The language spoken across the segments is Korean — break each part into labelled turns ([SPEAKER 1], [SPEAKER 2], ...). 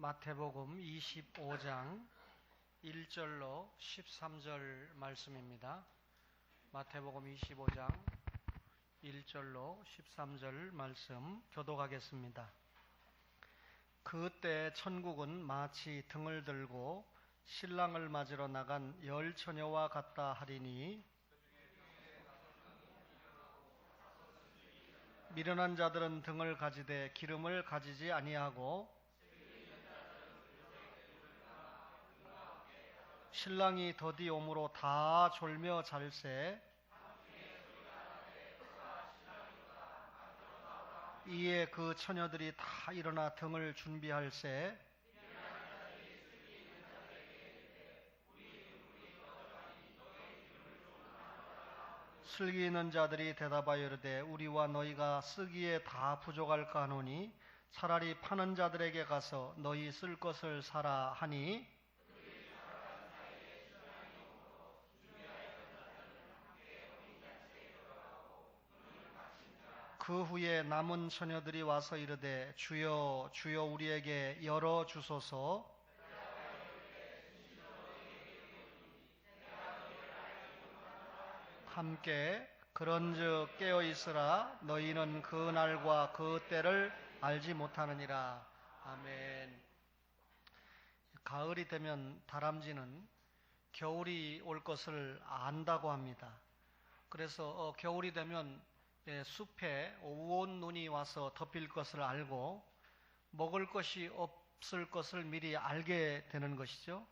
[SPEAKER 1] 마태복음 25장 1절로 13절 말씀입니다. 마태복음 25장 1절로 13절 말씀 교독하겠습니다. 그때 천국은 마치 등을 들고 신랑을 맞으러 나간 10처녀와 같다 하리니 미련한 자들은 등을 가지되 기름을 가지지 아니하고 신랑이 더디 오므로 다 졸며 잘세. 이에 그 처녀들이 다 일어나 등을 준비할세. 슬기 있는 자들이 대답하여 이르되 우리와 너희가 쓰기에 다 부족할까 하노니 차라리 파는 자들에게 가서 너희 쓸 것을 사라 하니 그 후에 남은 처녀들이 와서 이르되 주여 주여 우리에게 열어 주소서. 함께 그런즉 깨어 있으라 너희는 그 날과 그 때를 알지 못하느니라. 아멘. 가을이 되면 다람쥐는 겨울이 올 것을 안다고 합니다. 그래서 겨울이 되면 숲에 온 눈이 와서 덮일 것을 알고 먹을 것이 없을 것을 미리 알게 되는 것이죠.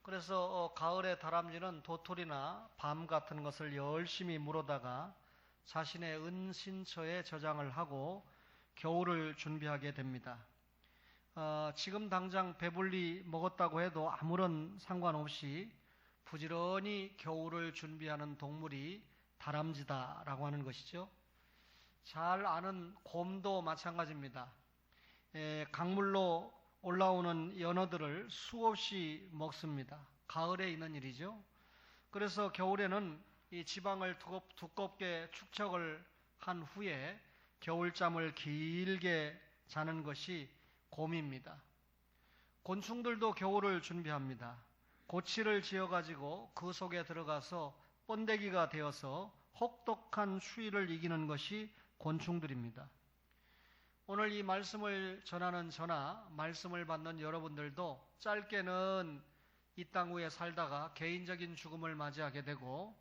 [SPEAKER 1] 그래서 가을에 다람쥐는 도토리나 밤 같은 것을 열심히 물어다가 자신의 은신처에 저장을 하고 겨울을 준비하게 됩니다. 지금 당장 배불리 먹었다고 해도 아무런 상관없이 부지런히 겨울을 준비하는 동물이 다람쥐다라고 하는 것이죠. 잘 아는 곰도 마찬가지입니다. 강물로 올라오는 연어들을 수없이 먹습니다. 가을에 있는 일이죠. 그래서 겨울에는 이 지방을 두껍게 축적을 한 후에 겨울잠을 길게 자는 것이 곰입니다. 곤충들도 겨울을 준비합니다. 고치를 지어가지고 그 속에 들어가서 번데기가 되어서 혹독한 추위를 이기는 것이 곤충들입니다. 오늘 이 말씀을 전하는 저나 말씀을 받는 여러분들도 짧게는 이 땅 위에 살다가 개인적인 죽음을 맞이하게 되고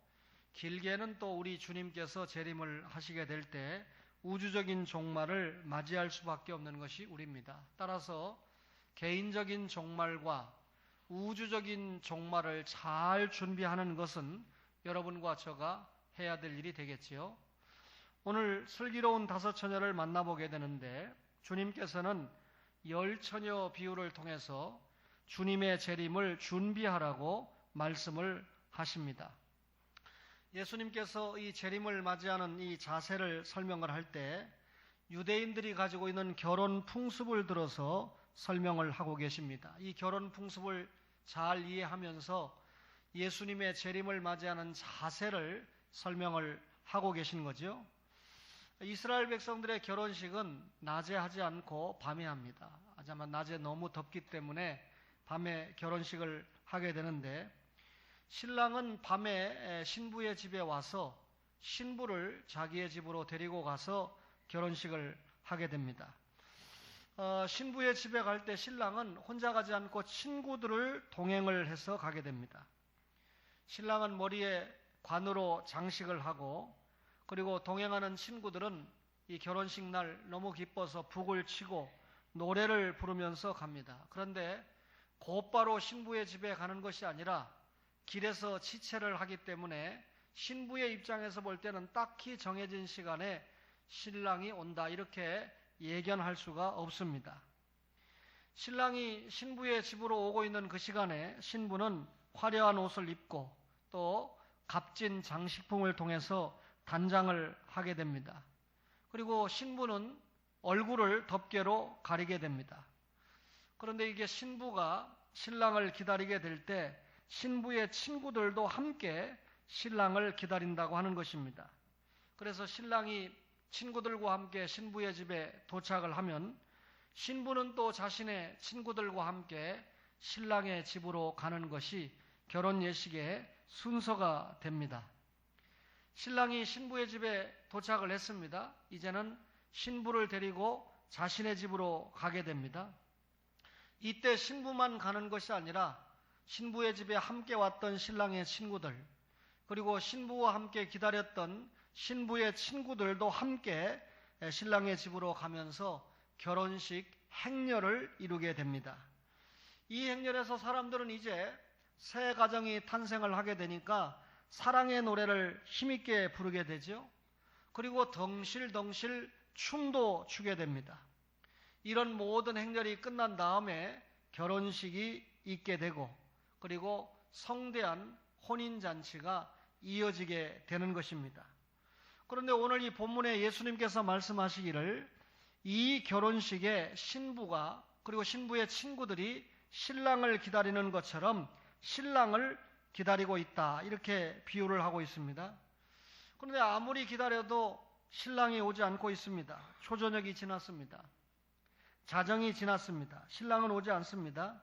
[SPEAKER 1] 길게는 또 우리 주님께서 재림을 하시게 될 때 우주적인 종말을 맞이할 수밖에 없는 것이 우리입니다. 따라서 개인적인 종말과 우주적인 종말을 잘 준비하는 것은 여러분과 저가 해야 될 일이 되겠지요. 오늘 슬기로운 5처녀를 만나보게 되는데 주님께서는 10처녀 비유를 통해서 주님의 재림을 준비하라고 말씀을 하십니다. 예수님께서 이 재림을 맞이하는 이 자세를 설명을 할 때 유대인들이 가지고 있는 결혼 풍습을 들어서 설명을 하고 계십니다. 이 결혼 풍습을 잘 이해하면서 예수님의 재림을 맞이하는 자세를 설명을 하고 계신 거죠. 이스라엘 백성들의 결혼식은 낮에 하지 않고 밤에 합니다. 하지만 낮에 너무 덥기 때문에 밤에 결혼식을 하게 되는데 신랑은 밤에 신부의 집에 와서 신부를 자기의 집으로 데리고 가서 결혼식을 하게 됩니다. 신부의 집에 갈 때 신랑은 혼자 가지 않고 친구들을 동행을 해서 가게 됩니다. 신랑은 머리에 관으로 장식을 하고 그리고 동행하는 친구들은 이 결혼식 날 너무 기뻐서 북을 치고 노래를 부르면서 갑니다. 그런데 곧바로 신부의 집에 가는 것이 아니라 길에서 지체를 하기 때문에 신부의 입장에서 볼 때는 딱히 정해진 시간에 신랑이 온다 이렇게 예견할 수가 없습니다. 신랑이 신부의 집으로 오고 있는 그 시간에 신부는 화려한 옷을 입고 또 값진 장식품을 통해서 단장을 하게 됩니다. 그리고 신부는 얼굴을 덮개로 가리게 됩니다. 그런데 이게 신부가 신랑을 기다리게 될 때 신부의 친구들도 함께 신랑을 기다린다고 하는 것입니다. 그래서 신랑이 친구들과 함께 신부의 집에 도착을 하면 신부는 또 자신의 친구들과 함께 신랑의 집으로 가는 것이 결혼 예식의 순서가 됩니다. 신랑이 신부의 집에 도착을 했습니다. 이제는 신부를 데리고 자신의 집으로 가게 됩니다. 이때 신부만 가는 것이 아니라 신부의 집에 함께 왔던 신랑의 친구들, 그리고 신부와 함께 기다렸던 신부의 친구들도 함께 신랑의 집으로 가면서 결혼식 행렬을 이루게 됩니다. 이 행렬에서 사람들은 이제 새 가정이 탄생을 하게 되니까 사랑의 노래를 힘있게 부르게 되죠. 그리고 덩실덩실 춤도 추게 됩니다. 이런 모든 행렬이 끝난 다음에 결혼식이 있게 되고, 그리고 성대한 혼인잔치가 이어지게 되는 것입니다. 그런데 오늘 이 본문에 예수님께서 말씀하시기를 이 결혼식에 신부가, 그리고 신부의 친구들이 신랑을 기다리는 것처럼 신랑을 기다리고 있다, 이렇게 비유를 하고 있습니다. 그런데 아무리 기다려도 신랑이 오지 않고 있습니다. 초저녁이 지났습니다. 자정이 지났습니다. 신랑은 오지 않습니다.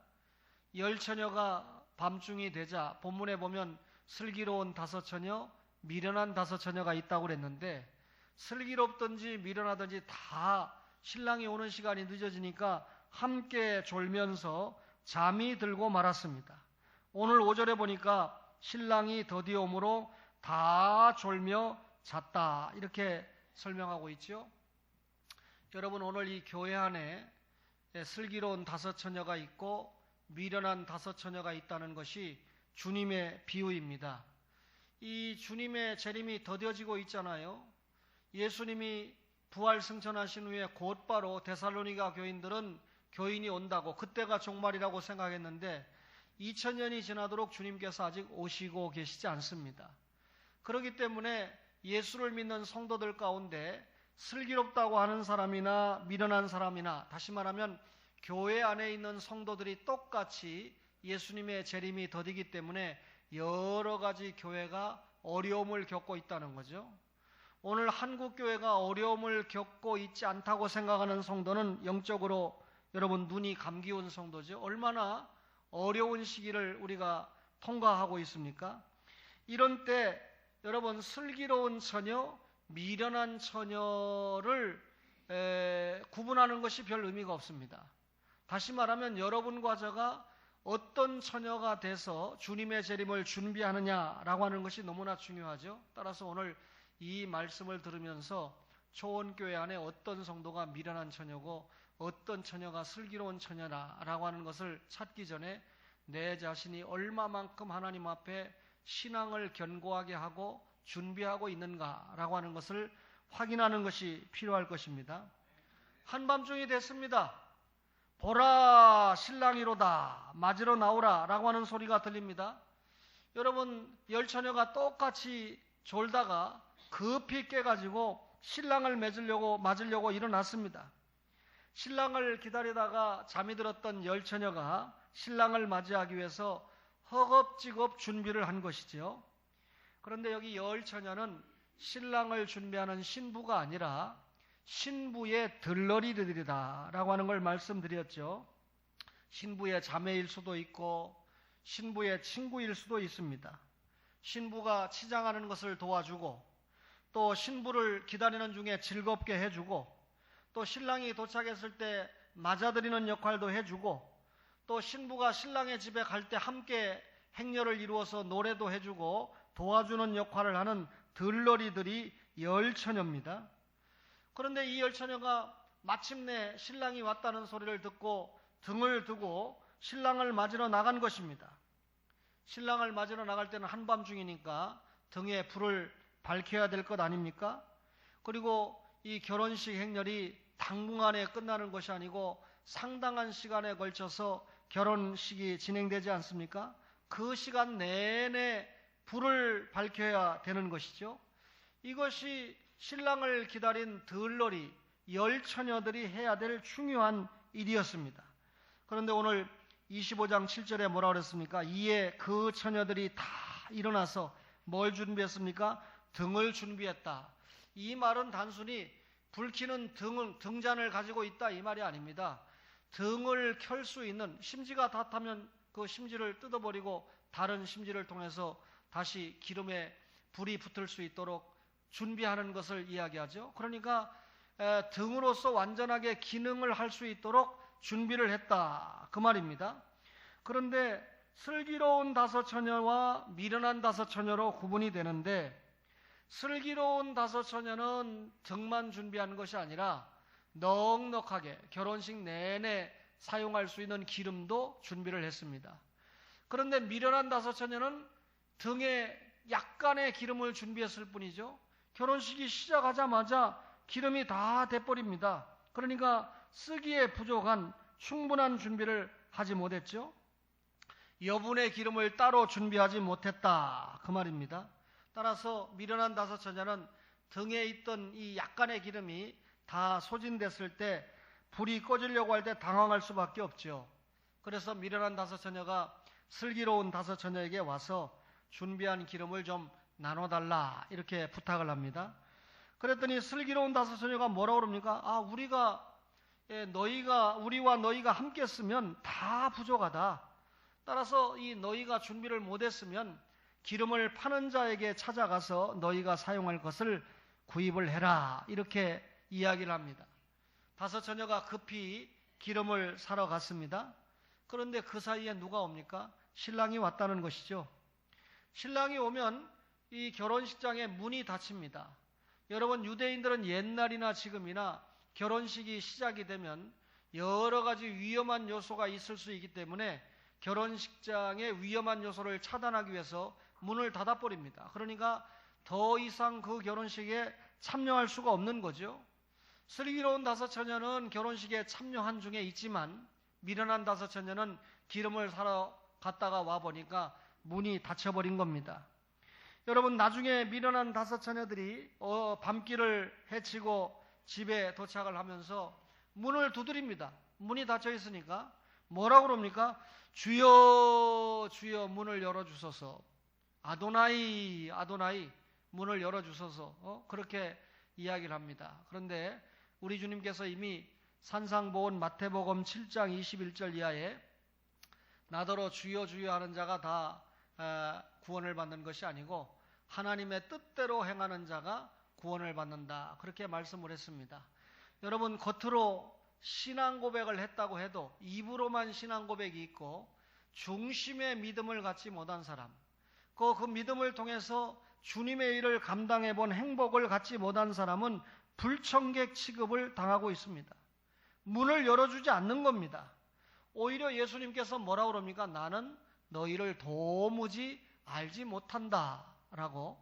[SPEAKER 1] 열처녀가 밤중이 되자 본문에 보면 슬기로운 5처녀, 미련한 5처녀가 있다고 그랬는데, 슬기롭든지 미련하든지 다 신랑이 오는 시간이 늦어지니까 함께 졸면서 잠이 들고 말았습니다. 오늘 5절에 보니까 신랑이 더디어 오므로 다 졸며 잤다, 이렇게 설명하고 있죠. 여러분, 오늘 이 교회 안에 슬기로운 5처녀가 있고 미련한 5처녀가 있다는 것이 주님의 비유입니다. 이 주님의 재림이 더뎌지고 있잖아요. 예수님이 부활 승천하신 후에 곧바로 데살로니가 교인들은 교인이 온다고, 그때가 종말이라고 생각했는데 2000년이 지나도록 주님께서 아직 오시고 계시지 않습니다. 그렇기 때문에 예수를 믿는 성도들 가운데 슬기롭다고 하는 사람이나 미련한 사람이나, 다시 말하면 교회 안에 있는 성도들이 똑같이 예수님의 재림이 더디기 때문에 여러 가지 교회가 어려움을 겪고 있다는 거죠. 오늘 한국 교회가 어려움을 겪고 있지 않다고 생각하는 성도는 영적으로 여러분 눈이 감기운 성도죠. 얼마나 어려운 시기를 우리가 통과하고 있습니까? 이런 때 여러분, 슬기로운 처녀, 미련한 처녀를 구분하는 것이 별 의미가 없습니다. 다시 말하면 여러분과 저가 어떤 처녀가 돼서 주님의 재림을 준비하느냐라고 하는 것이 너무나 중요하죠. 따라서 오늘 이 말씀을 들으면서 초원교회 안에 어떤 성도가 미련한 처녀고 어떤 처녀가 슬기로운 처녀라고 하는 것을 찾기 전에 내 자신이 얼마만큼 하나님 앞에 신앙을 견고하게 하고 준비하고 있는가라고 하는 것을 확인하는 것이 필요할 것입니다. 한밤중이 됐습니다. 보라, 신랑이로다, 맞으러 나오라 라고 하는 소리가 들립니다. 여러분, 열처녀가 똑같이 졸다가 급히 깨가지고 신랑을 맞으려고 일어났습니다. 신랑을 기다리다가 잠이 들었던 열처녀가 신랑을 맞이하기 위해서 허겁지겁 준비를 한 것이죠. 그런데 여기 열처녀는 신랑을 준비하는 신부가 아니라 신부의 들러리들이다 라고 하는 걸 말씀드렸죠. 신부의 자매일 수도 있고 신부의 친구일 수도 있습니다. 신부가 치장하는 것을 도와주고, 또 신부를 기다리는 중에 즐겁게 해주고, 또 신랑이 도착했을 때 맞아들이는 역할도 해주고, 또 신부가 신랑의 집에 갈 때 함께 행렬을 이루어서 노래도 해주고 도와주는 역할을 하는 들러리들이 열처녀입니다. 그런데 이 열처녀가 마침내 신랑이 왔다는 소리를 듣고 등을 두고 신랑을 맞으러 나간 것입니다. 신랑을 맞으러 나갈 때는 한밤중이니까 등에 불을 밝혀야 될 것 아닙니까? 그리고 이 결혼식 행렬이 당분간에 끝나는 것이 아니고 상당한 시간에 걸쳐서 결혼식이 진행되지 않습니까? 그 시간 내내 불을 밝혀야 되는 것이죠. 이것이 신랑을 기다린 들러리, 열처녀들이 해야 될 중요한 일이었습니다. 그런데 오늘 25장 7절에 뭐라 그랬습니까? 이에 그 처녀들이 다 일어나서 뭘 준비했습니까? 등을 준비했다. 이 말은 단순히 불키는 등잔을 가지고 있다 이 말이 아닙니다. 등을 켤 수 있는, 심지가 다 타면 그 심지를 뜯어버리고 다른 심지를 통해서 다시 기름에 불이 붙을 수 있도록 준비하는 것을 이야기하죠. 그러니까 등으로서 완전하게 기능을 할 수 있도록 준비를 했다 그 말입니다. 그런데 슬기로운 다섯 처녀와 미련한 다섯 처녀로 구분이 되는데, 슬기로운 다섯 처녀는 등만 준비하는 것이 아니라 넉넉하게 결혼식 내내 사용할 수 있는 기름도 준비를 했습니다. 그런데 미련한 다섯 처녀는 등에 약간의 기름을 준비했을 뿐이죠. 결혼식이 시작하자마자 기름이 다 돼버립니다. 그러니까 쓰기에 부족한 충분한 준비를 하지 못했죠. 여분의 기름을 따로 준비하지 못했다 그 말입니다. 따라서 미련한 다섯 처녀는 등에 있던 이 약간의 기름이 다 소진됐을 때 불이 꺼지려고 할 때 당황할 수밖에 없죠. 그래서 미련한 다섯 처녀가 슬기로운 다섯 처녀에게 와서 준비한 기름을 좀 나눠달라 이렇게 부탁을 합니다. 그랬더니 슬기로운 다섯 처녀가 뭐라고 그럽니까? 우리와 너희가 함께 쓰면 다 부족하다. 따라서 이 너희가 준비를 못했으면 기름을 파는 자에게 찾아가서 너희가 사용할 것을 구입을 해라 이렇게 이야기를 합니다. 다섯 처녀가 급히 기름을 사러 갔습니다. 그런데 그 사이에 누가 옵니까? 신랑이 왔다는 것이죠. 신랑이 오면 이 결혼식장에 문이 닫힙니다. 여러분, 유대인들은 옛날이나 지금이나 결혼식이 시작이 되면 여러 가지 위험한 요소가 있을 수 있기 때문에 결혼식장의 위험한 요소를 차단하기 위해서 문을 닫아버립니다. 그러니까 더 이상 그 결혼식에 참여할 수가 없는 거죠. 슬기로운 다섯 처녀는 결혼식에 참여한 중에 있지만 미련한 다섯 처녀는 기름을 사러 갔다가 와보니까 문이 닫혀버린 겁니다. 여러분, 나중에 미련한 다섯 처녀들이 밤길을 헤치고 집에 도착을 하면서 문을 두드립니다. 문이 닫혀 있으니까 뭐라고 그럽니까? 주여 주여 문을 열어주소서, 아도나이 아도나이 문을 열어주소서, 그렇게 이야기를 합니다. 그런데 우리 주님께서 이미 산상보온 마태복음 7장 21절 이하에 나더러 주여 주여 하는 자가 다 구원을 받는 것이 아니고 하나님의 뜻대로 행하는 자가 구원을 받는다 그렇게 말씀을 했습니다. 여러분, 겉으로 신앙 고백을 했다고 해도 입으로만 신앙 고백이 있고 중심의 믿음을 갖지 못한 사람, 그 믿음을 통해서 주님의 일을 감당해 본 행복을 갖지 못한 사람은 불청객 취급을 당하고 있습니다. 문을 열어주지 않는 겁니다. 오히려 예수님께서 뭐라고 그럽니까? 나는 너희를 도무지 알지 못한다 라고.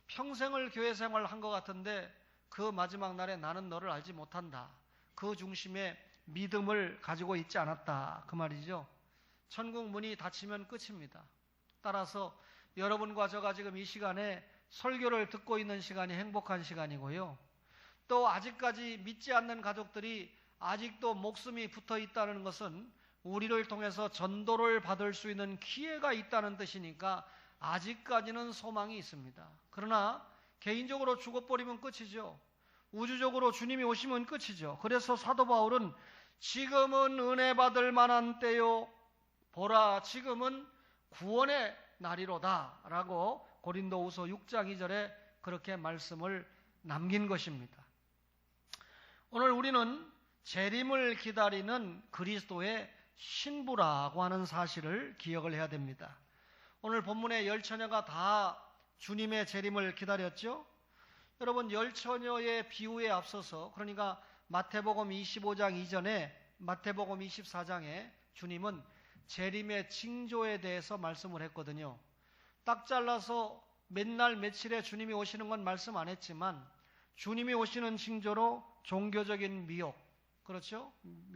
[SPEAKER 1] 평생을 교회 생활한 것 같은데 그 마지막 날에 나는 너를 알지 못한다, 그 중심에 믿음을 가지고 있지 않았다 그 말이죠. 천국 문이 닫히면 끝입니다. 따라서 여러분과 저가 지금 이 시간에 설교를 듣고 있는 시간이 행복한 시간이고요. 또 아직까지 믿지 않는 가족들이 아직도 목숨이 붙어 있다는 것은 우리를 통해서 전도를 받을 수 있는 기회가 있다는 뜻이니까 아직까지는 소망이 있습니다. 그러나 개인적으로 죽어버리면 끝이죠. 우주적으로 주님이 오시면 끝이죠. 그래서 사도 바울은 지금은 은혜 받을 만한 때요, 보라 지금은 구원의 날이로다 라고 고린도후서 6장 2절에 그렇게 말씀을 남긴 것입니다. 오늘 우리는 재림을 기다리는 그리스도의 신부라고 하는 사실을 기억을 해야 됩니다. 오늘 본문의 열 처녀가 다 주님의 재림을 기다렸죠. 여러분, 열 처녀의 비유에 앞서서, 그러니까 마태복음 25장 이전에 마태복음 24장에 주님은 재림의 징조에 대해서 말씀을 했거든요. 딱 잘라서 몇 날 며칠에 주님이 오시는 건 말씀 안 했지만 주님이 오시는 징조로 종교적인 미혹, 그렇죠?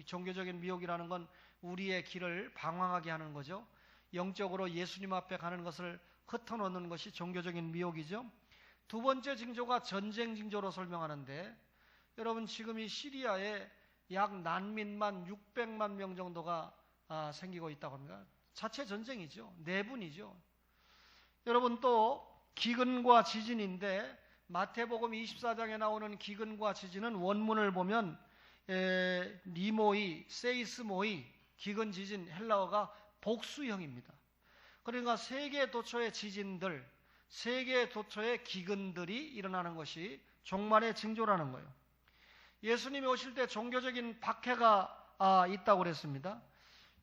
[SPEAKER 1] 종교적인 미혹이라는 건 우리의 길을 방황하게 하는 거죠. 영적으로 예수님 앞에 가는 것을 흩어놓는 것이 종교적인 미혹이죠. 두 번째 징조가 전쟁 징조로 설명하는데, 여러분 지금 이 시리아에 약 난민만 600만 명 정도가 생기고 있다고 합니다. 자체 전쟁이죠. 내분이죠. 여러분, 또 기근과 지진인데 마태복음 24장에 나오는 기근과 지진은 원문을 보면 니모이, 세이스모이, 기근, 지진, 헬라어가 복수형입니다. 그러니까 세계 도처의 지진들, 세계 도처의 기근들이 일어나는 것이 종말의 징조라는 거예요. 예수님이 오실 때 종교적인 박해가 있다고 그랬습니다.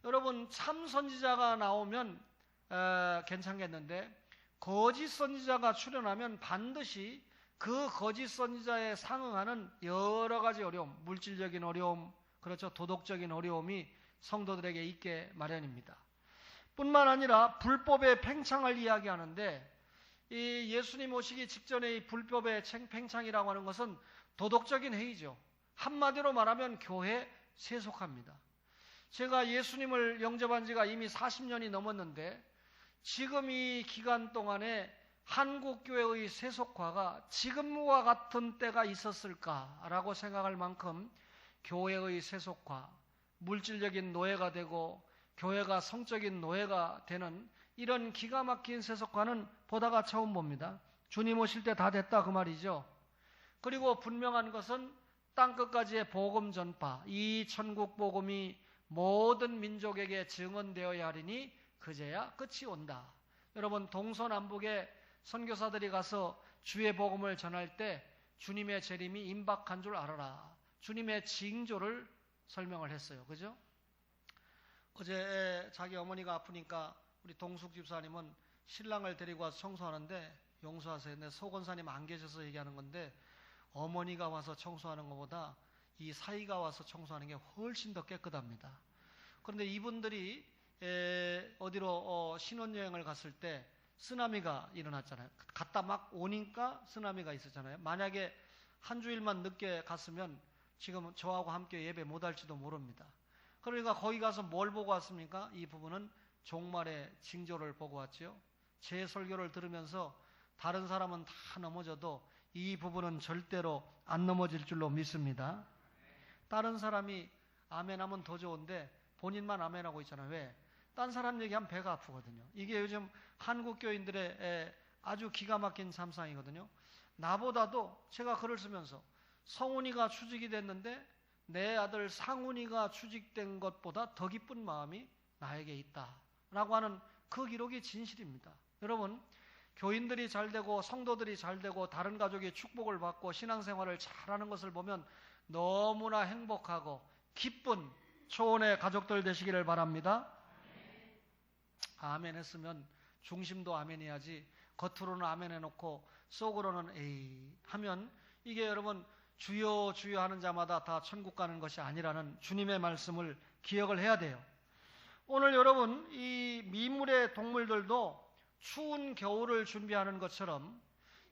[SPEAKER 1] 여러분, 참 선지자가 나오면 괜찮겠는데 거짓 선지자가 출현하면 반드시 그 거짓 선지자에 상응하는 여러 가지 어려움, 물질적인 어려움, 그렇죠, 도덕적인 어려움이 성도들에게 있게 마련입니다. 뿐만 아니라 불법의 팽창을 이야기하는데 이 예수님 오시기 직전에 이 불법의 팽창이라고 하는 것은 도덕적인 해이죠. 한마디로 말하면 교회 세속화입니다. 제가 예수님을 영접한 지가 이미 40년이 넘었는데 지금 이 기간 동안에 한국교회의 세속화가 지금과 같은 때가 있었을까라고 생각할 만큼 교회의 세속화, 물질적인 노예가 되고 교회가 성적인 노예가 되는 이런 기가 막힌 세속화는 보다가 처음 봅니다. 주님 오실 때 다 됐다 그 말이죠. 그리고 분명한 것은 땅끝까지의 복음 전파, 이 천국 복음이 모든 민족에게 증언되어야 하리니 그제야 끝이 온다. 여러분, 동서남북에 선교사들이 가서 주의 복음을 전할 때 주님의 재림이 임박한 줄 알아라. 주님의 징조를 설명을 했어요. 그죠? 어제 자기 어머니가 아프니까 우리 동숙 집사님은 신랑을 데리고 와서 청소하는데 용서하세요. 근데 소건사님 안 계셔서 얘기하는 건데 어머니가 와서 청소하는 것보다 이 사이가 와서 청소하는 게 훨씬 더 깨끗합니다. 그런데 이분들이 어디로 신혼여행을 갔을 때 쓰나미가 일어났잖아요. 갔다 막 오니까 쓰나미가 있었잖아요. 만약에 한 주일만 늦게 갔으면 지금 저하고 함께 예배 못 할지도 모릅니다. 그러니까 거기 가서 뭘 보고 왔습니까? 이 부분은 종말의 징조를 보고 왔죠. 제 설교를 들으면서 다른 사람은 다 넘어져도 이 부분은 절대로 안 넘어질 줄로 믿습니다. 다른 사람이 아멘하면 더 좋은데 본인만 아멘하고 있잖아요. 왜? 딴 사람 얘기하면 배가 아프거든요. 이게 요즘 한국 교인들의 아주 기가 막힌 참상이거든요. 나보다도 제가 글을 쓰면서 성훈이가 추직이 됐는데 내 아들 상훈이가 추직된 것보다 더 기쁜 마음이 나에게 있다라고 하는 그 기록이 진실입니다. 여러분, 교인들이 잘 되고 성도들이 잘 되고 다른 가족이 축복을 받고 신앙생활을 잘하는 것을 보면 너무나 행복하고 기쁜 초원의 가족들 되시기를 바랍니다. 아멘 했으면 중심도 아멘 해야지 겉으로는 아멘 해놓고 속으로는 에이 하면 이게 여러분 주여 주여 하는 자마다 다 천국 가는 것이 아니라는 주님의 말씀을 기억을 해야 돼요. 오늘 여러분 이 미물의 동물들도 추운 겨울을 준비하는 것처럼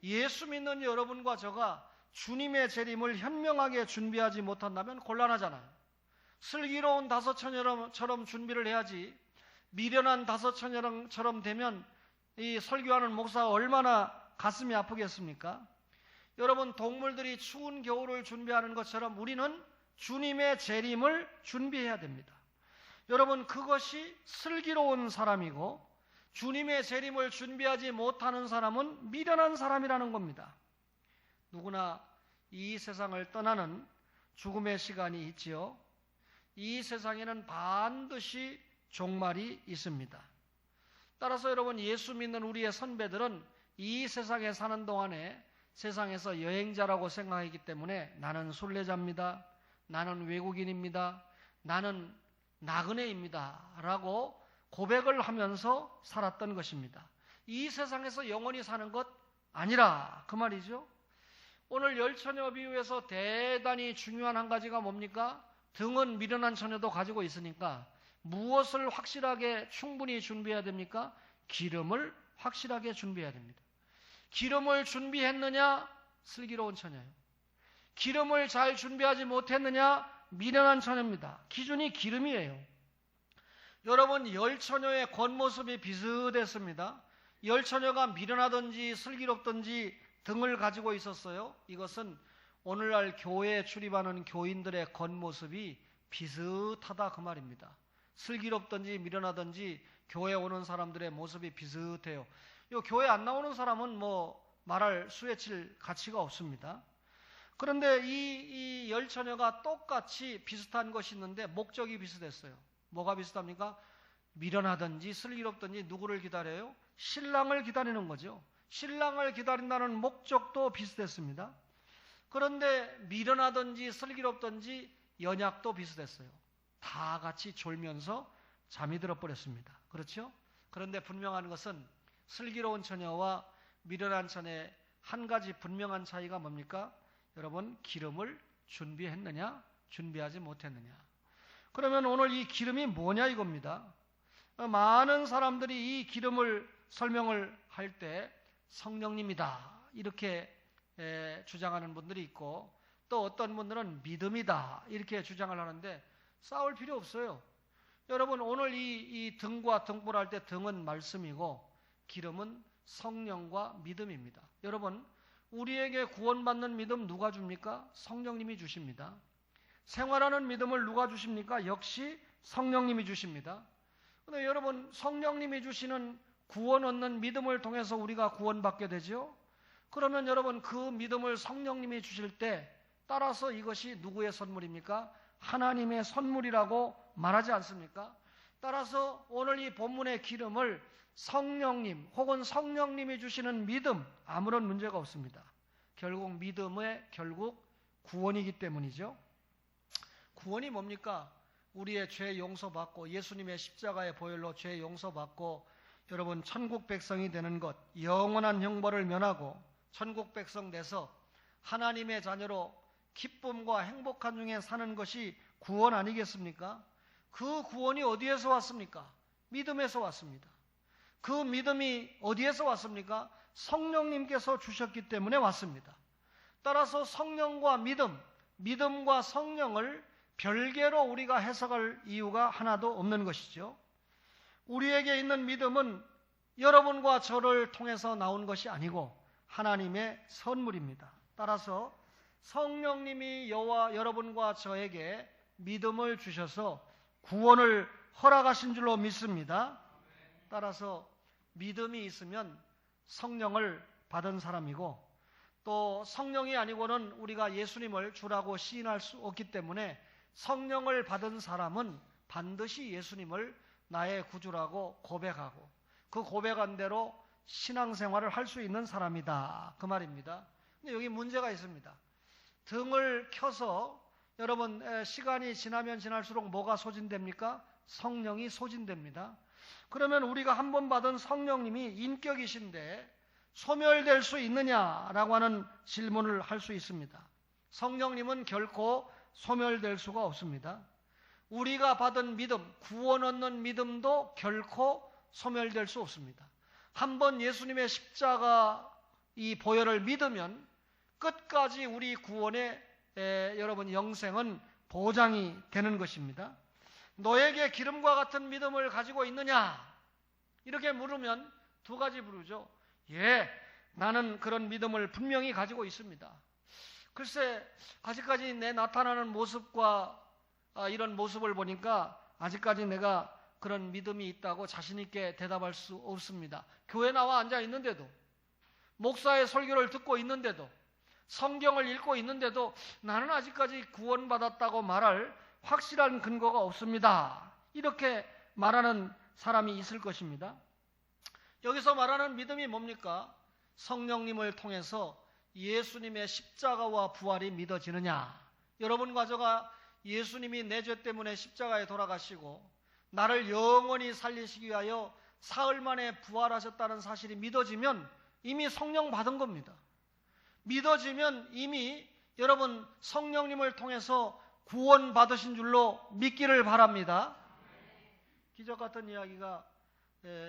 [SPEAKER 1] 예수 믿는 여러분과 저가 주님의 재림을 현명하게 준비하지 못한다면 곤란하잖아요. 슬기로운 다섯처녀처럼 준비를 해야지 미련한 다섯처녀처럼 되면 이 설교하는 목사가 얼마나 가슴이 아프겠습니까? 여러분, 동물들이 추운 겨울을 준비하는 것처럼 우리는 주님의 재림을 준비해야 됩니다. 여러분, 그것이 슬기로운 사람이고 주님의 재림을 준비하지 못하는 사람은 미련한 사람이라는 겁니다. 누구나 이 세상을 떠나는 죽음의 시간이 있지요. 이 세상에는 반드시 종말이 있습니다. 따라서 여러분, 예수 믿는 우리의 선배들은 이 세상에 사는 동안에 세상에서 여행자라고 생각하기 때문에 나는 순례자입니다. 나는 외국인입니다. 나는 나그네입니다. 라고 고백을 하면서 살았던 것입니다. 이 세상에서 영원히 사는 것 아니라 그 말이죠. 오늘 열처녀 비유에서 대단히 중요한 한 가지가 뭡니까? 등은 미련한 처녀도 가지고 있으니까 무엇을 확실하게 충분히 준비해야 됩니까? 기름을 확실하게 준비해야 됩니다. 기름을 준비했느냐? 슬기로운 처녀예요. 기름을 잘 준비하지 못했느냐? 미련한 처녀입니다. 기준이 기름이에요. 여러분, 열처녀의 겉모습이 비슷했습니다. 열처녀가 미련하든지 슬기롭든지 등을 가지고 있었어요. 이것은 오늘날 교회에 출입하는 교인들의 겉모습이 비슷하다 그 말입니다. 슬기롭든지 미련하든지 교회에 오는 사람들의 모습이 비슷해요. 요 교회 안 나오는 사람은 뭐 말할 수에칠 가치가 없습니다. 그런데 이 열 처녀가 똑같이 비슷한 것이 있는데 목적이 비슷했어요. 뭐가 비슷합니까? 미련하든지 슬기롭든지 누구를 기다려요? 신랑을 기다리는 거죠. 신랑을 기다린다는 목적도 비슷했습니다. 그런데 미련하든지 슬기롭든지 연약도 비슷했어요. 다 같이 졸면서 잠이 들어버렸습니다. 그렇죠? 그런데 분명한 것은 슬기로운 처녀와 미련한 처녀의 한 가지 분명한 차이가 뭡니까? 여러분, 기름을 준비했느냐? 준비하지 못했느냐? 그러면 오늘 이 기름이 뭐냐 이겁니다. 많은 사람들이 이 기름을 설명을 할 때 성령님이다 이렇게 주장하는 분들이 있고, 또 어떤 분들은 믿음이다 이렇게 주장을 하는데 싸울 필요 없어요. 여러분, 오늘 이 등과 등불 할 때 등은 말씀이고 기름은 성령과 믿음입니다. 여러분, 우리에게 구원받는 믿음 누가 줍니까? 성령님이 주십니다. 생활하는 믿음을 누가 주십니까? 역시 성령님이 주십니다. 그런데 여러분, 성령님이 주시는 구원 얻는 믿음을 통해서 우리가 구원받게 되죠. 그러면 여러분, 그 믿음을 성령님이 주실 때 따라서 이것이 누구의 선물입니까? 하나님의 선물이라고 말하지 않습니까? 따라서 오늘 이 본문의 기름을 성령님 혹은 성령님이 주시는 믿음, 아무런 문제가 없습니다. 결국 믿음의 결국 구원이기 때문이죠. 구원이 뭡니까? 우리의 죄 용서받고 예수님의 십자가의 보혈로 죄 용서받고 여러분 천국 백성이 되는 것, 영원한 형벌을 면하고 천국 백성 돼서 하나님의 자녀로 기쁨과 행복한 중에 사는 것이 구원 아니겠습니까? 그 구원이 어디에서 왔습니까? 믿음에서 왔습니다. 그 믿음이 어디에서 왔습니까? 성령님께서 주셨기 때문에 왔습니다. 따라서 성령과 믿음, 믿음과 성령을 별개로 우리가 해석할 이유가 하나도 없는 것이죠. 우리에게 있는 믿음은 여러분과 저를 통해서 나온 것이 아니고 하나님의 선물입니다. 따라서 성령님이 여러분과 저에게 믿음을 주셔서 구원을 허락하신 줄로 믿습니다. 따라서 믿음이 있으면 성령을 받은 사람이고, 또 성령이 아니고는 우리가 예수님을 주라고 시인할 수 없기 때문에 성령을 받은 사람은 반드시 예수님을 나의 구주라고 고백하고 그 고백한 대로 신앙생활을 할 수 있는 사람이다, 그 말입니다. 근데 여기 문제가 있습니다. 등을 켜서 여러분 시간이 지나면 지날수록 뭐가 소진됩니까? 성령이 소진됩니다. 그러면 우리가 한 번 받은 성령님이 인격이신데 소멸될 수 있느냐라고 하는 질문을 할 수 있습니다. 성령님은 결코 소멸될 수가 없습니다. 우리가 받은 믿음, 구원 얻는 믿음도 결코 소멸될 수 없습니다. 한 번 예수님의 십자가 이 보혈을 믿으면 끝까지 우리 구원의 여러분 영생은 보장이 되는 것입니다. 너에게 기름과 같은 믿음을 가지고 있느냐? 이렇게 물으면 두 가지 부르죠. 예, 나는 그런 믿음을 분명히 가지고 있습니다. 글쎄, 아직까지 내 나타나는 모습과 이런 모습을 보니까 아직까지 내가 그런 믿음이 있다고 자신 있게 대답할 수 없습니다. 교회 나와 앉아 있는데도, 목사의 설교를 듣고 있는데도, 성경을 읽고 있는데도 나는 아직까지 구원받았다고 말할 확실한 근거가 없습니다. 이렇게 말하는 사람이 있을 것입니다. 여기서 말하는 믿음이 뭡니까? 성령님을 통해서 예수님의 십자가와 부활이 믿어지느냐? 여러분과 저가 예수님이 내 죄 때문에 십자가에 돌아가시고 나를 영원히 살리시기 위하여 사흘 만에 부활하셨다는 사실이 믿어지면 이미 성령 받은 겁니다. 믿어지면 이미 여러분 성령님을 통해서 구원 받으신 줄로 믿기를 바랍니다. 기적 같은 이야기가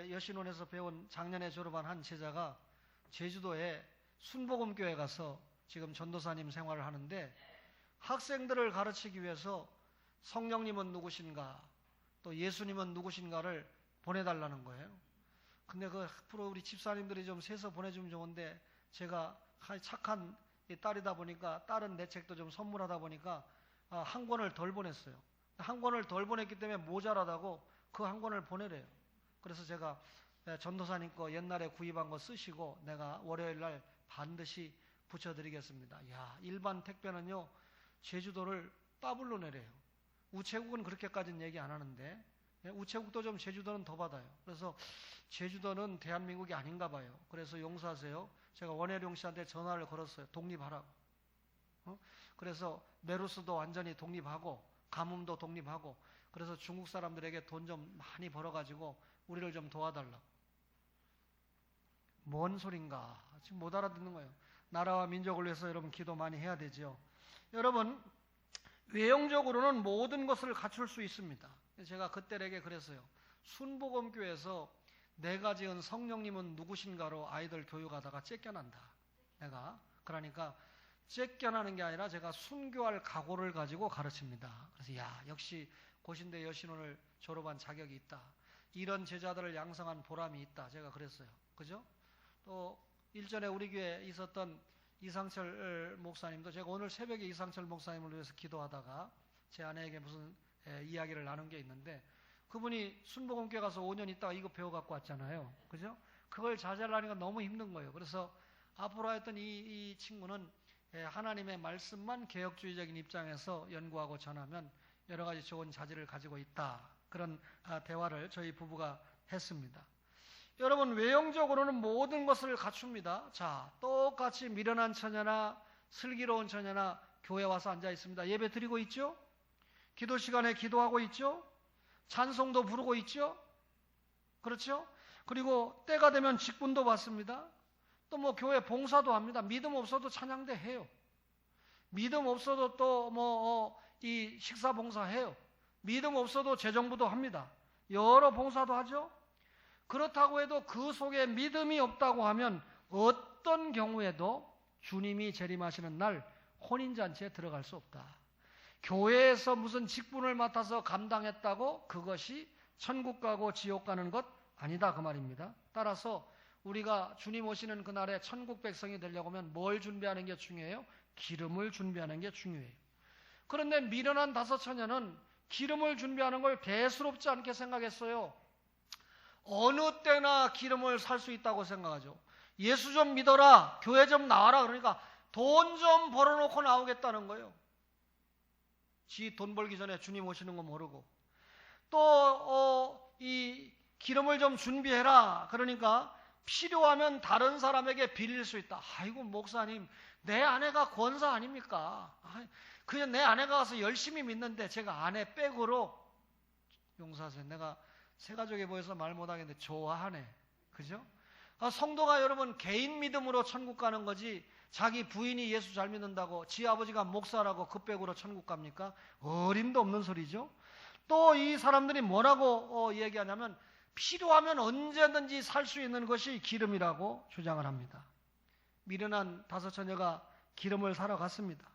[SPEAKER 1] 여신원에서 배운 작년에 졸업한 한 제자가 제주도에 순복음교회 가서 지금 전도사님 생활을 하는데 학생들을 가르치기 위해서 성령님은 누구신가, 또 예수님은 누구신가를 보내달라는 거예요. 근데 그 앞으로 우리 집사님들이 좀 세서 보내주면 좋은데 제가 착한 딸이다 보니까 딸은 내 책도 좀 선물하다 보니까 한 권을 덜 보냈어요. 한 권을 덜 보냈기 때문에 모자라다고 그 한 권을 보내래요. 그래서 제가 전도사님 거 옛날에 구입한 거 쓰시고 내가 월요일 날 반드시 붙여드리겠습니다. 야, 일반 택배는요, 제주도를 따블로 내려요. 우체국은 그렇게까지는 얘기 안 하는데, 우체국도 좀 제주도는 더 받아요. 그래서 제주도는 대한민국이 아닌가 봐요. 그래서 용서하세요. 제가 원혜룡 씨한테 전화를 걸었어요. 독립하라고. 그래서 메루스도 완전히 독립하고 가뭄도 독립하고, 그래서 중국 사람들에게 돈 좀 많이 벌어가지고 우리를 좀 도와달라고. 뭔 소린가 지금 못 알아듣는 거예요. 나라와 민족을 위해서 여러분 기도 많이 해야 되죠. 여러분, 외형적으로는 모든 것을 갖출 수 있습니다. 제가 그때에게 그랬어요. 순복음교회에서 내가 지은 성령님은 누구신가로 아이들 교육하다가 쫓겨난다. 내가 그러니까 쫓겨나는 게 아니라 제가 순교할 각오를 가지고 가르칩니다. 그래서 야, 역시 고신대 여신원을 졸업한 자격이 있다. 이런 제자들을 양성한 보람이 있다. 제가 그랬어요. 그죠? 또 일전에 우리 교회에 있었던 이상철 목사님도, 제가 오늘 새벽에 이상철 목사님을 위해서 기도하다가 제 아내에게 무슨 이야기를 나눈 게 있는데, 그분이 순복음교회 가서 5년 있다가 이거 배워 갖고 왔잖아요. 그죠? 그걸 자제하려니까 너무 힘든 거예요. 그래서 앞으로 하여튼 이 친구는 하나님의 말씀만 개혁주의적인 입장에서 연구하고 전하면 여러 가지 좋은 자질을 가지고 있다. 그런 대화를 저희 부부가 했습니다. 여러분, 외형적으로는 모든 것을 갖춥니다. 자, 똑같이 미련한 처녀나 슬기로운 처녀나 교회 와서 앉아 있습니다. 예배 드리고 있죠? 기도 시간에 기도하고 있죠? 찬송도 부르고 있죠? 그렇죠? 그리고 때가 되면 직분도 받습니다. 또 뭐 교회 봉사도 합니다. 믿음 없어도 찬양대 해요. 믿음 없어도 또 이 식사 봉사해요. 믿음 없어도 재정부도 합니다. 여러 봉사도 하죠. 그렇다고 해도 그 속에 믿음이 없다고 하면 어떤 경우에도 주님이 재림하시는 날 혼인잔치에 들어갈 수 없다. 교회에서 무슨 직분을 맡아서 감당했다고 그것이 천국 가고 지옥 가는 것 아니다, 그 말입니다. 따라서 우리가 주님 오시는 그날에 천국 백성이 되려고 하면 뭘 준비하는 게 중요해요? 기름을 준비하는 게 중요해요. 그런데 미련한 다섯 처녀는 기름을 준비하는 걸 대수롭지 않게 생각했어요. 어느 때나 기름을 살 수 있다고 생각하죠. 예수 좀 믿어라, 교회 좀 나와라, 그러니까 돈 좀 벌어놓고 나오겠다는 거예요. 지 돈 벌기 전에 주님 오시는 거 모르고. 또 이 기름을 좀 준비해라, 그러니까 필요하면 다른 사람에게 빌릴 수 있다. 아이고 목사님, 내 아내가 권사 아닙니까? 그냥 내 아내가 가서 열심히 믿는데 제가 아내 백으로, 용서하세요, 내가 새가족에 보여서 말 못하겠는데 좋아하네. 그죠? 성도가 여러분 개인 믿음으로 천국 가는 거지, 자기 부인이 예수 잘 믿는다고 지 아버지가 목사라고 그 백으로 천국 갑니까? 어림도 없는 소리죠. 또 이 사람들이 뭐라고 얘기하냐면 필요하면 언제든지 살 수 있는 것이 기름이라고 주장을 합니다. 미련한 다섯 처녀가 기름을 사러 갔습니다.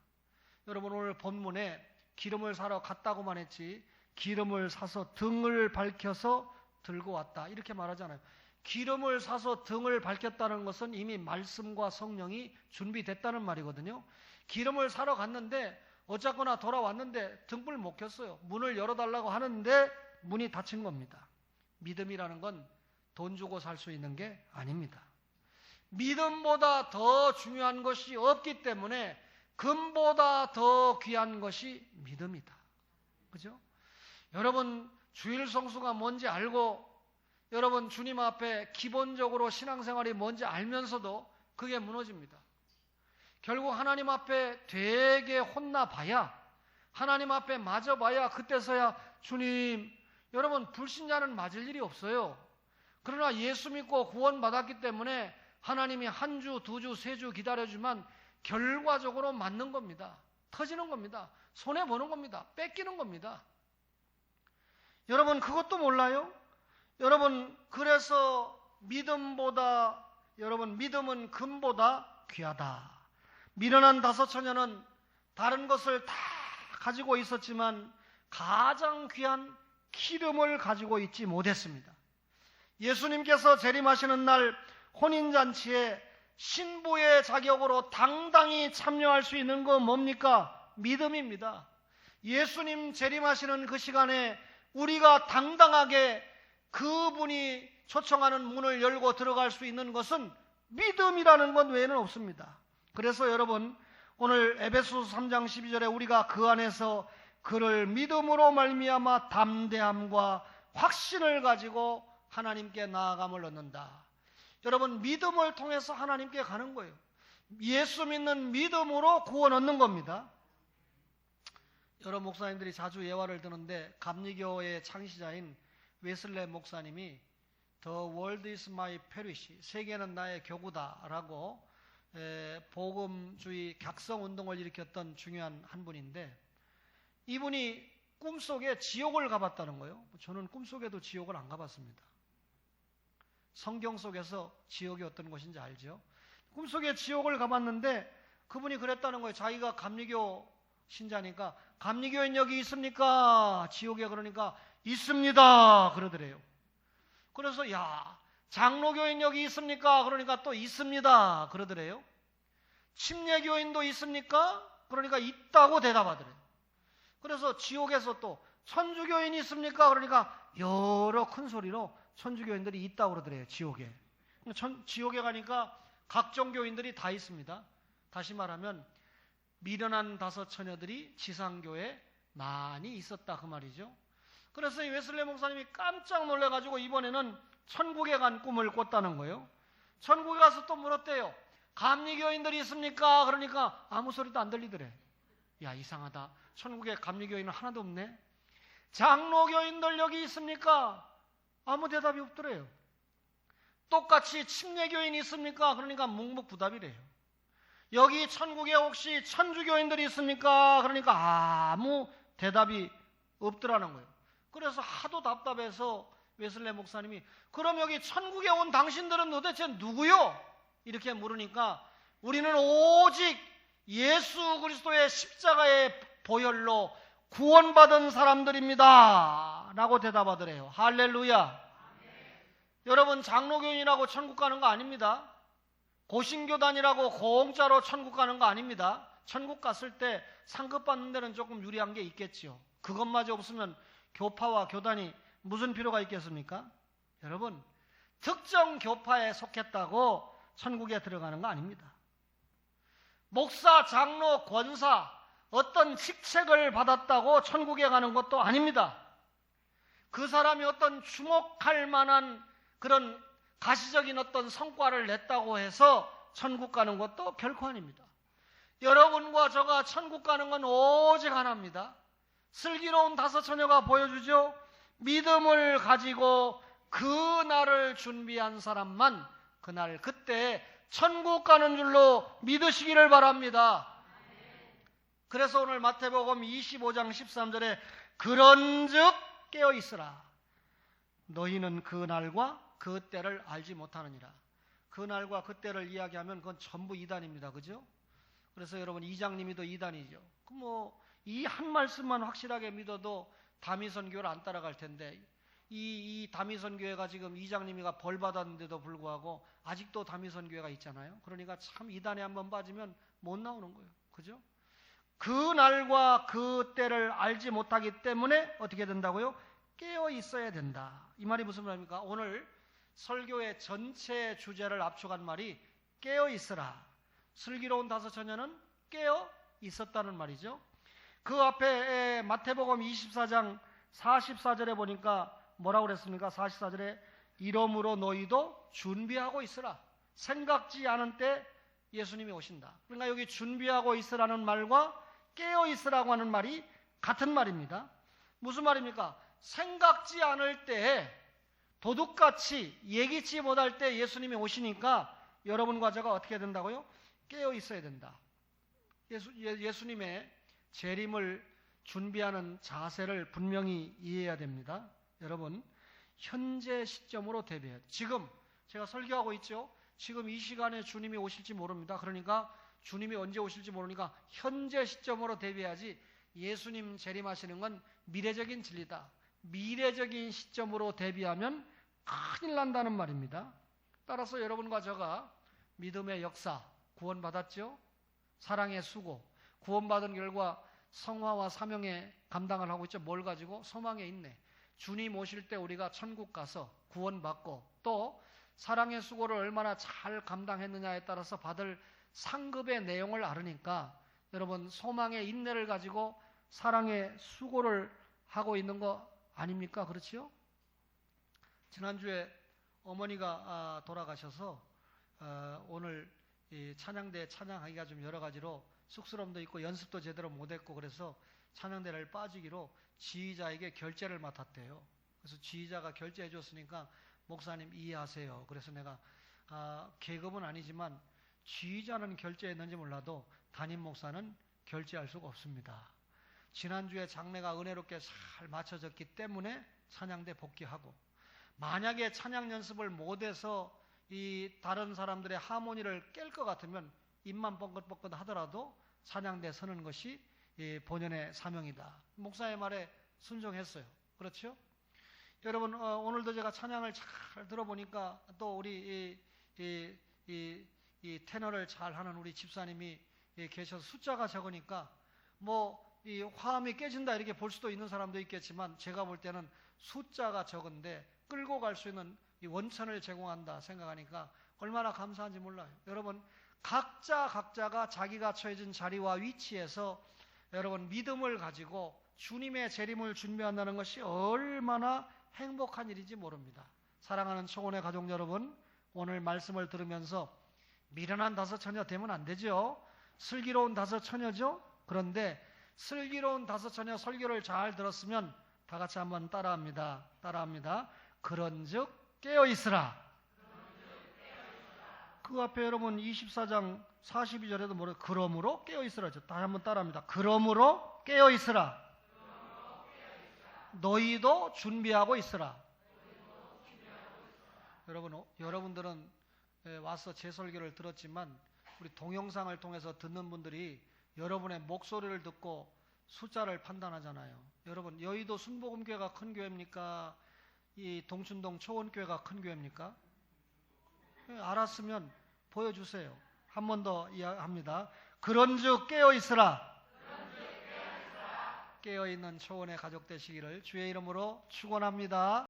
[SPEAKER 1] 여러분, 오늘 본문에 기름을 사러 갔다고만 했지 기름을 사서 등을 밝혀서 들고 왔다, 이렇게 말하잖아요. 기름을 사서 등을 밝혔다는 것은 이미 말씀과 성령이 준비됐다는 말이거든요. 기름을 사러 갔는데 어쨌거나 돌아왔는데 등불 못 켰어요. 문을 열어달라고 하는데 문이 닫힌 겁니다. 믿음이라는 건 돈 주고 살 수 있는 게 아닙니다. 믿음보다 더 중요한 것이 없기 때문에 금보다 더 귀한 것이 믿음이다. 그죠? 여러분, 주일 성수가 뭔지 알고, 여러분 주님 앞에 기본적으로 신앙생활이 뭔지 알면서도 그게 무너집니다. 결국 하나님 앞에 되게 혼나봐야, 하나님 앞에 맞아봐야 그때서야 주님, 여러분 불신자는 맞을 일이 없어요. 그러나 예수 믿고 구원받았기 때문에 하나님이 한 주, 두 주, 세 주 기다려주면 결과적으로 맞는 겁니다. 터지는 겁니다. 손해보는 겁니다. 뺏기는 겁니다. 여러분 그것도 몰라요? 여러분, 그래서 믿음보다, 여러분 믿음은 금보다 귀하다. 미련한 다섯 처녀는 다른 것을 다 가지고 있었지만 가장 귀한 기름을 가지고 있지 못했습니다. 예수님께서 재림하시는 날 혼인잔치에 신부의 자격으로 당당히 참여할 수 있는 거 뭡니까? 믿음입니다. 예수님 재림하시는 그 시간에 우리가 당당하게 그분이 초청하는 문을 열고 들어갈 수 있는 것은 믿음이라는 것 외에는 없습니다. 그래서 여러분, 오늘 에베소서 3장 12절에 우리가 그 안에서 그를 믿음으로 말미암아 담대함과 확신을 가지고 하나님께 나아감을 얻는다. 여러분, 믿음을 통해서 하나님께 가는 거예요. 예수 믿는 믿음으로 구원 얻는 겁니다. 여러 목사님들이 자주 예화를 드는데 감리교의 창시자인 웨슬레 목사님이 The world is my parish, 세계는 나의 교구다라고 복음주의 각성운동을 일으켰던 중요한 한 분인데, 이분이 꿈속에 지옥을 가봤다는 거예요. 저는 꿈속에도 지옥을 안 가봤습니다. 성경 속에서 지옥이 어떤 곳인지 알죠? 꿈속에 지옥을 가봤는데 그분이 그랬다는 거예요. 자기가 감리교 신자니까 감리교인 여기 있습니까? 지옥에. 그러니까 있습니다 그러더래요. 그래서 야, 장로교인 여기 있습니까? 그러니까 또 있습니다 그러더래요. 침례교인도 있습니까? 그러니까 있다고 대답하더래요. 그래서 지옥에서 또 천주교인이 있습니까? 그러니까 여러 큰 소리로 천주교인들이 있다고 그러더래요. 지옥에. 지옥에 가니까 각종 교인들이 다 있습니다. 다시 말하면 미련한 다섯 처녀들이 지상교에 많이 있었다 그 말이죠. 그래서 이 웨슬레 목사님이 깜짝 놀라가지고 이번에는 천국에 간 꿈을 꿨다는 거예요. 천국에 가서 또 물었대요. 감리교인들이 있습니까? 그러니까 아무 소리도 안 들리더래. 야, 이상하다. 천국에 감리교인은 하나도 없네. 장로교인들 여기 있습니까? 아무 대답이 없더래요. 똑같이 침례교인이 있습니까? 그러니까 묵묵부답이래요. 여기 천국에 혹시 천주교인들이 있습니까? 그러니까 아무 대답이 없더라는 거예요. 그래서 하도 답답해서 웨슬레 목사님이 그럼 여기 천국에 온 당신들은 도대체 누구요? 이렇게 물으니까 우리는 오직 예수 그리스도의 십자가의 보혈로 구원받은 사람들입니다 라고 대답하더래요. 할렐루야. 여러분, 장로교인이라고 천국 가는 거 아닙니다. 고신교단이라고 공짜로 천국 가는 거 아닙니다. 천국 갔을 때 상급 받는 데는 조금 유리한 게 있겠지요. 그것마저 없으면 교파와 교단이 무슨 필요가 있겠습니까? 여러분, 특정 교파에 속했다고 천국에 들어가는 거 아닙니다. 목사, 장로, 권사, 어떤 직책을 받았다고 천국에 가는 것도 아닙니다. 그 사람이 어떤 주목할 만한 그런 가시적인 어떤 성과를 냈다고 해서 천국 가는 것도 결코 아닙니다. 여러분과 저가 천국 가는 건 오직 하나입니다. 슬기로운 다섯 처녀가 보여주죠. 믿음을 가지고 그 날을 준비한 사람만 그날 그때 천국 가는 줄로 믿으시기를 바랍니다. 그래서 오늘 마태복음 25장 13절에 그런즉 깨어있으라. 너희는 그 날과 그 때를 알지 못하느니라. 그 날과 그 때를 이야기하면 그건 전부 이단입니다. 그죠? 그래서 여러분, 이장님이도 이단이죠. 이 한 말씀만 확실하게 믿어도 다미선 교회를 안 따라갈 텐데 이 다미선 교회가 지금 이장님이가 벌 받았는데도 불구하고 아직도 다미선 교회가 있잖아요. 그러니까 참 이단에 한번 빠지면 못 나오는 거예요. 그죠? 그 날과 그 때를 알지 못하기 때문에 어떻게 된다고요? 깨어 있어야 된다. 이 말이 무슨 말입니까? 오늘 설교의 전체 주제를 압축한 말이 깨어 있으라. 슬기로운 다섯 처녀는 깨어 있었다는 말이죠. 그 앞에 마태복음 24장 44절에 보니까 뭐라고 그랬습니까? 44절에 이러므로 너희도 준비하고 있으라. 생각지 않은 때 예수님이 오신다. 그러니까 여기 준비하고 있으라는 말과 깨어 있으라고 하는 말이 같은 말입니다. 무슨 말입니까? 생각지 않을 때, 도둑같이 예기치 못할 때 예수님이 오시니까 여러분과 제가 어떻게 된다고요? 깨어 있어야 된다. 예수님의 재림을 준비하는 자세를 분명히 이해해야 됩니다. 여러분, 현재 시점으로 대비해야 돼요. 지금 제가 설교하고 있죠. 지금 이 시간에 주님이 오실지 모릅니다. 그러니까 주님이 언제 오실지 모르니까 현재 시점으로 대비해야지. 예수님 재림하시는 건 미래적인 진리다. 미래적인 시점으로 대비하면 큰일 난다는 말입니다. 따라서 여러분과 저가 믿음의 역사, 구원받았죠? 사랑의 수고, 구원받은 결과 성화와 사명의 감당을 하고 있죠. 뭘 가지고? 소망의 인내. 주님 오실 때 우리가 천국 가서 구원받고 또 사랑의 수고를 얼마나 잘 감당했느냐에 따라서 받을 상급의 내용을 알으니까 여러분 소망의 인내를 가지고 사랑의 수고를 하고 있는 거 아닙니까? 그렇지요? 지난주에 어머니가 돌아가셔서 오늘 이 찬양대 찬양하기가 좀 여러 가지로 쑥스러움도 있고 연습도 제대로 못했고 그래서 찬양대를 빠지기로 지휘자에게 결제를 맡았대요. 그래서 지휘자가 결제해 줬으니까 목사님 이해하세요. 그래서 내가 계급은 아니지만 지휘자는 결제했는지 몰라도 담임 목사는 결제할 수가 없습니다. 지난주에 장례가 은혜롭게 잘 마쳐졌기 때문에 찬양대 복귀하고, 만약에 찬양 연습을 못해서 이 다른 사람들의 하모니를 깰 것 같으면 입만 뻥긋뻥긋 하더라도 찬양대 서는 것이 본연의 사명이다. 목사의 말에 순종했어요. 그렇죠? 여러분 오늘도 제가 찬양을 잘 들어보니까 또 우리 이 테너를 잘하는 우리 집사님이 계셔서 숫자가 적으니까 뭐 이 화음이 깨진다 이렇게 볼 수도 있는 사람도 있겠지만 제가 볼 때는 숫자가 적은데 끌고 갈 수 있는 이 원천을 제공한다 생각하니까 얼마나 감사한지 몰라요. 여러분 각자가 자기가 처해진 자리와 위치에서 여러분 믿음을 가지고 주님의 재림을 준비한다는 것이 얼마나 행복한 일인지 모릅니다. 사랑하는 청혼의 가족 여러분, 오늘 말씀을 들으면서 미련한 다섯 처녀 되면 안 되죠. 슬기로운 다섯 처녀죠. 그런데 슬기로운 다섯 처녀 설교를 잘 들었으면 다 같이 한번 따라합니다. 그런즉 깨어있으라. 그 앞에 여러분 24장 42절에도 뭐래요? 그러므로 깨어있으라죠. 다시 한번 따라합니다. 그러므로 깨어있으라. 너희도 준비하고 있으라. 여러분들은 와서 제 설교를 들었지만 우리 동영상을 통해서 듣는 분들이 여러분의 목소리를 듣고 숫자를 판단하잖아요. 여러분 여의도 순복음교회가 큰 교회입니까? 이 동춘동 초원교회가 큰 교회입니까? 알았으면 보여주세요. 한 번 더 이야기합니다. 그런즉 깨어있으라. 깨어있는 초원의 가족 되시기를 주의 이름으로 축원합니다.